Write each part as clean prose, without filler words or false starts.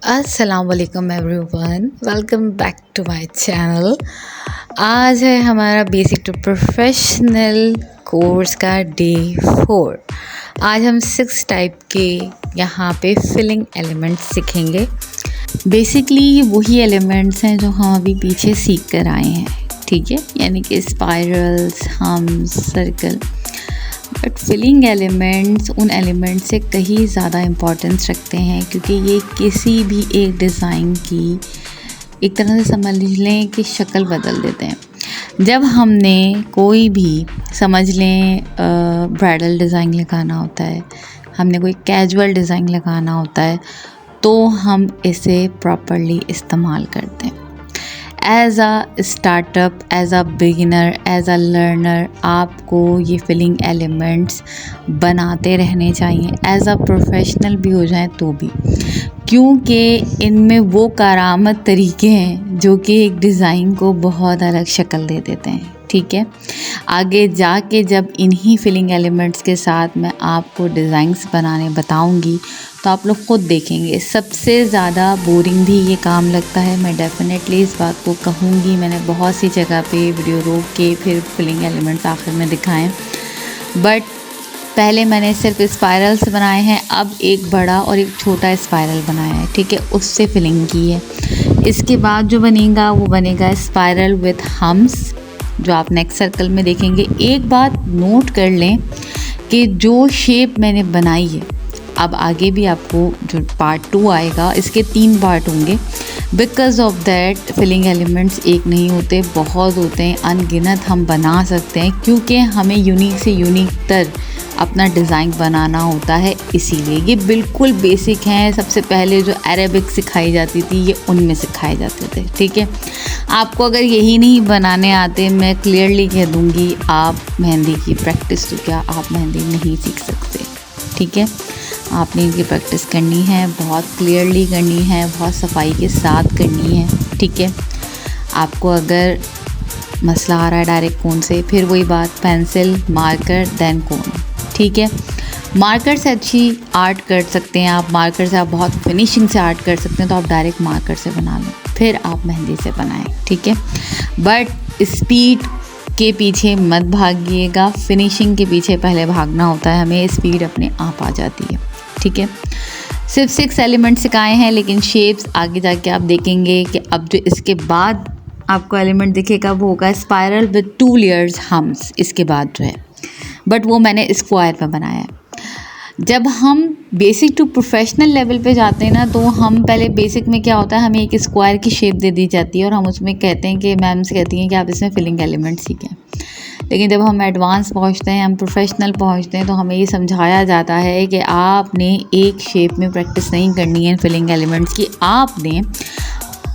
अस्सलाम वालेकुम everyone, welcome back to my channel. आज है हमारा बेसिक टू प्रोफेशनल कोर्स का डे 4। आज हम 6 टाइप के यहाँ पे फिलिंग एलिमेंट्स सीखेंगे। बेसिकली वही एलिमेंट्स हैं जो हम अभी पीछे सीख कर आए हैं, ठीक है, यानी कि spirals, hums, circle. But filling elements उन एलिमेंट्स से कहीं ज़्यादा इम्पोर्टेंस रखते हैं, क्योंकि ये किसी भी एक डिज़ाइन की एक तरह से समझ लें कि शक्ल बदल देते हैं। जब हमने कोई भी समझ लें ब्राइडल डिज़ाइन लगाना होता है, हमने कोई कैजुअल डिज़ाइन लगाना होता है, तो हम इसे प्रॉपरली इस्तेमाल करते हैं। As a startup, as a beginner, as a learner आपको ये फिलिंग एलिमेंट्स बनाते रहने चाहिए। एज अ प्रोफेशनल भी हो जाए तो भी, क्योंकि इनमें वो करामत तरीके हैं जो कि एक डिज़ाइन को बहुत अलग शक्ल दे देते हैं, ठीक है। आगे जाके जब इन्हीं फिलिंग एलिमेंट्स के साथ मैं आपको डिज़ाइंस बनाने बताऊंगी तो आप लोग खुद देखेंगे सबसे ज़्यादा बोरिंग भी ये काम लगता है। मैं डेफिनेटली इस बात को कहूँगी। मैंने बहुत सी जगह पे वीडियो रोक के फिर फिलिंग एलिमेंट्स आखिर में दिखाएं, बट पहले मैंने सिर्फ स्पाइरल्स बनाए हैं, अब एक बड़ा और एक छोटा स्पाइरल बनाया है, ठीक है, उससे फिलिंग की है। इसके बाद जो बनेगा वो बनेगा स्पाइरल विथ हम्स, जो आप नेक्स्ट सर्कल में देखेंगे। एक बात नोट कर लें कि जो शेप मैंने बनाई है, अब आगे भी आपको जो पार्ट 2 आएगा इसके 3 पार्ट होंगे। Because of that filling elements एक नहीं होते, बहुत होते हैं, अनगिनत हम बना सकते हैं, क्योंकि हमें यूनिक से यूनिक तर अपना डिज़ाइन बनाना होता है। इसीलिए ये बिल्कुल बेसिक हैं। सबसे पहले जो अरेबिक सिखाई जाती थी ये उनमें सिखाए जाते थे, ठीक है। आपको अगर यही नहीं बनाने आते, मैं क्लियरली कह दूँगी आप मेहंदी की प्रैक्टिस तो क्या, आप मेहंदी नहीं सीख सकते, ठीक है। आपने इनकी प्रैक्टिस करनी है, बहुत क्लियरली करनी है, बहुत सफाई के साथ करनी है, ठीक है। आपको अगर मसला आ रहा है डायरेक्ट कोन से, फिर वही बात, पेंसिल, मार्कर, देन कोन, ठीक है। मार्कर से अच्छी आर्ट कर सकते हैं आप, मार्कर से आप बहुत फिनिशिंग से आर्ट कर सकते हैं, तो आप डायरेक्ट मार्कर से बना लें, फिर आप मेहंदी से बनाएं, ठीक है। बट स्पीड के पीछे मत भागिएगा, फिनिशिंग के पीछे पहले भागना होता है हमें, स्पीड अपने आप आ जाती है, ठीक है। सिर्फ 6 एलिमेंट सिखाए हैं, लेकिन शेप्स आगे जाके आप देखेंगे कि अब जो इसके बाद आपको एलिमेंट दिखेगा वो होगा स्पाइरल विद 2 लेयर्स हम्स, इसके बाद जो है, बट वो मैंने स्क्वायर में बनाया है। जब हम बेसिक टू प्रोफेशनल लेवल पे जाते हैं ना, तो हम पहले बेसिक में क्या होता है, हमें एक स्क्वायर की शेप दे दी जाती है और हम उसमें कहते हैं कि मैम्स कहती हैं कि आप इसमें फिलिंग एलिमेंट सीखें। लेकिन जब हम एडवांस पहुंचते हैं, हम प्रोफेशनल पहुंचते हैं, तो हमें ये समझाया जाता है कि आपने एक शेप में प्रैक्टिस नहीं करनी है फिलिंग एलिमेंट्स की, आपने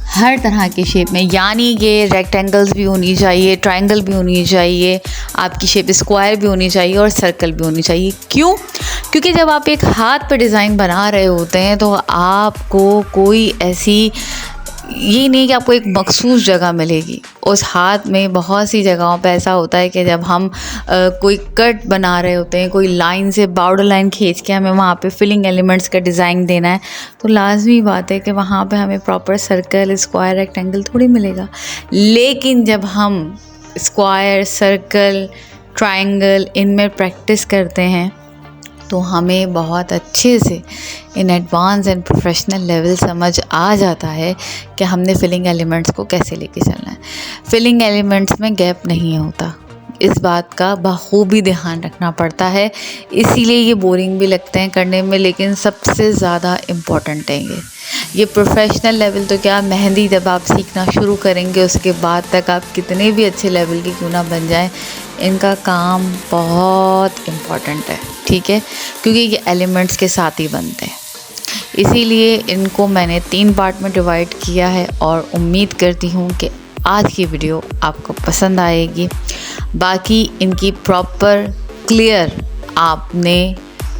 हर तरह के शेप में, यानी कि रेक्टेंगल्स भी होनी चाहिए, ट्रायंगल भी होनी चाहिए, आपकी शेप स्क्वायर भी होनी चाहिए और सर्कल भी होनी चाहिए। क्यों? क्योंकि जब आप एक हाथ पे डिज़ाइन बना रहे होते हैं तो आपको कोई ऐसी, ये नहीं कि आपको एक मखसूस जगह मिलेगी उस हाथ में। बहुत सी जगहों पे ऐसा होता है कि जब हम कोई कट बना रहे होते हैं, कोई लाइन से बॉर्डर लाइन खींच के हमें वहाँ पे फिलिंग एलिमेंट्स का डिज़ाइन देना है, तो लाजमी बात है कि वहाँ पे हमें प्रॉपर सर्कल, स्क्वायर, रेक्टेंगल थोड़ी मिलेगा। लेकिन जब हम स्क्वायर, सर्कल, ट्रायंगल इनमें प्रैक्टिस करते हैं तो हमें बहुत अच्छे से in advance and professional level समझ आ जाता है कि हमने फिलिंग एलिमेंट्स को कैसे लेके चलना है। फिलिंग एलिमेंट्स में गैप नहीं होता, इस बात का बखूबी ध्यान रखना पड़ता है। इसीलिए ये बोरिंग भी लगते हैं करने में, लेकिन सबसे ज़्यादा इम्पॉर्टेंट है ये प्रोफेशनल लेवल तो क्या, मेहंदी जब आप सीखना शुरू करेंगे उसके बाद तक आप कितने भी अच्छे लेवल की क्यों ना बन जाएं, इनका काम बहुत इम्पॉर्टेंट है, ठीक है, क्योंकि ये एलिमेंट्स के साथ ही बनते हैं। इसीलिए इनको मैंने 3 पार्ट में डिवाइड किया है और उम्मीद करती हूँ कि आज की वीडियो आपको पसंद आएगी। बाकी इनकी प्रॉपर क्लियर आपने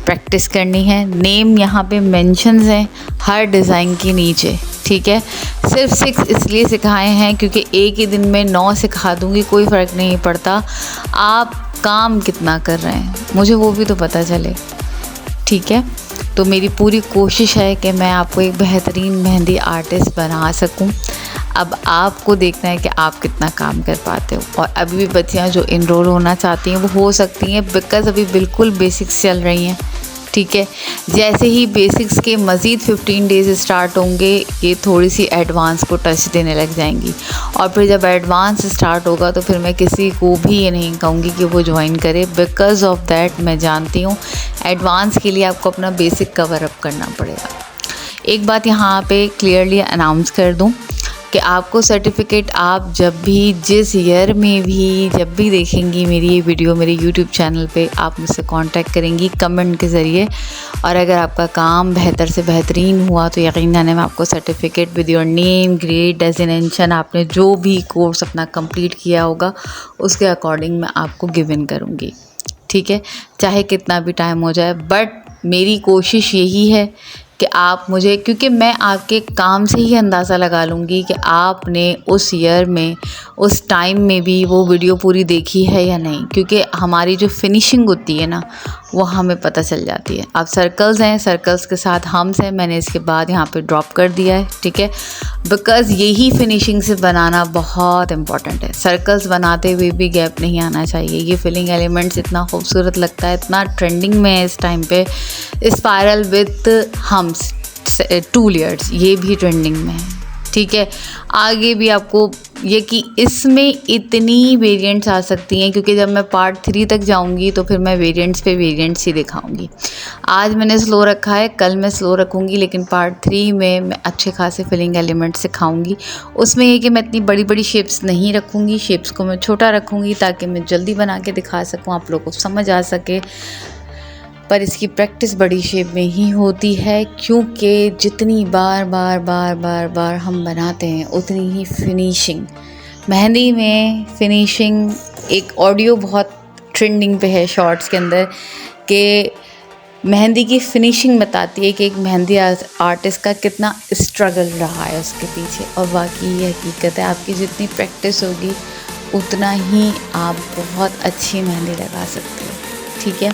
प्रैक्टिस करनी है। नेम यहाँ पे मेंशन्स हैं हर डिज़ाइन के नीचे, ठीक है। सिर्फ 6 इसलिए सिखाए हैं क्योंकि एक ही दिन में 9 सिखा दूँगी, कोई फ़र्क नहीं पड़ता, आप काम कितना कर रहे हैं मुझे वो भी तो पता चले, ठीक है। तो मेरी पूरी कोशिश है कि मैं आपको एक बेहतरीन मेहंदी आर्टिस्ट बना सकूं। अब आपको देखना है कि आप कितना काम कर पाते हो। और अभी भी बच्चियां जो इनरोल होना चाहती हैं वो हो सकती हैं, बिकॉज़ अभी बिल्कुल बेसिक्स चल रही हैं, ठीक है। जैसे ही बेसिक्स के मज़ीद 15 डेज़ स्टार्ट होंगे, ये थोड़ी सी एडवांस को टच देने लग जाएंगी। और फिर जब एडवांस स्टार्ट होगा तो फिर मैं किसी को भी ये नहीं कहूँगी कि वो ज्वाइन करे, बिकॉज़ ऑफ दैट मैं जानती हूँ एडवांस के लिए आपको अपना बेसिक कवर अप करना पड़ेगा। एक बात यहाँ पे क्लियरली अनाउंस कर दूँ कि आपको सर्टिफिकेट आप जब भी, जिस ईयर में भी, जब भी देखेंगी मेरी ये वीडियो मेरे यूट्यूब चैनल पे, आप मुझसे कांटेक्ट करेंगी कमेंट के ज़रिए। और अगर आपका काम बेहतर से बेहतरीन हुआ तो यकीनन मैं आपको certificate with your name, grade, designation, आपने जो भी कोर्स अपना कंप्लीट किया होगा उसके अकॉर्डिंग मैं आपको गिव इन करूँगी, ठीक है। चाहे कितना भी टाइम हो जाए, बट मेरी कोशिश यही है कि आप मुझे, क्योंकि मैं आपके काम से ही अंदाज़ा लगा लूँगी कि आपने उस ईयर में, उस टाइम में भी वो वीडियो पूरी देखी है या नहीं, क्योंकि हमारी जो फिनिशिंग होती है ना वो हमें पता चल जाती है। अब सर्कल्स हैं, सर्कल्स के साथ हम्स हैं, मैंने इसके बाद यहाँ पे ड्रॉप कर दिया है, ठीक है, बिकॉज़ यही फिनिशिंग से बनाना बहुत इम्पॉर्टेंट है। सर्कल्स बनाते हुए भी गैप नहीं आना चाहिए। ये फिलिंग एलिमेंट्स इतना खूबसूरत लगता है, इतना ट्रेंडिंग में है इस टाइम पे। स्पायरल विथ हम्स 2 लेयर्स, ये भी ट्रेंडिंग में है, ठीक है। आगे भी आपको ये कि इसमें इतनी वेरिएंट्स आ सकती हैं, क्योंकि जब मैं पार्ट 3 तक जाऊंगी तो फिर मैं वेरिएंट्स पे वेरिएंट्स ही दिखाऊंगी। आज मैंने स्लो रखा है, कल मैं स्लो रखूंगी, लेकिन पार्ट 3 में मैं अच्छे खासे फिलिंग एलिमेंट्स सिखाऊंगी। उसमें ये कि मैं इतनी बड़ी बड़ी शेप्स नहीं रखूंगी, शेप्स को मैं छोटा रखूंगी ताकि मैं जल्दी बना के दिखा सकूँ, आप लोगों को समझ आ सके। पर इसकी प्रैक्टिस बड़ी शेप में ही होती है, क्योंकि जितनी बार बार बार बार बार हम बनाते हैं उतनी ही फिनिशिंग, मेहंदी में फिनिशिंग। एक ऑडियो बहुत ट्रेंडिंग पे है शॉर्ट्स के अंदर कि मेहंदी की फिनिशिंग बताती है कि एक मेहंदी आर्टिस्ट का कितना स्ट्रगल रहा है उसके पीछे। और वाकई ये हकीकत है, आपकी जितनी प्रैक्टिस होगी उतना ही आप बहुत अच्छी मेहंदी लगा सकते हो, ठीक है।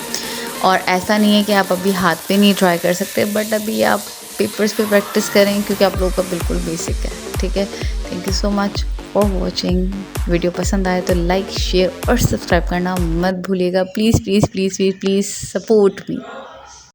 और ऐसा नहीं है कि आप अभी हाथ पे नहीं ट्राई कर सकते, बट अभी आप पेपर्स पे प्रैक्टिस करें, क्योंकि आप लोगों का बिल्कुल बेसिक है, ठीक है। Thank you so much for watching. Video पसंद आए तो लाइक, शेयर और सब्सक्राइब करना मत भूलिएगा। Please please please please please support me.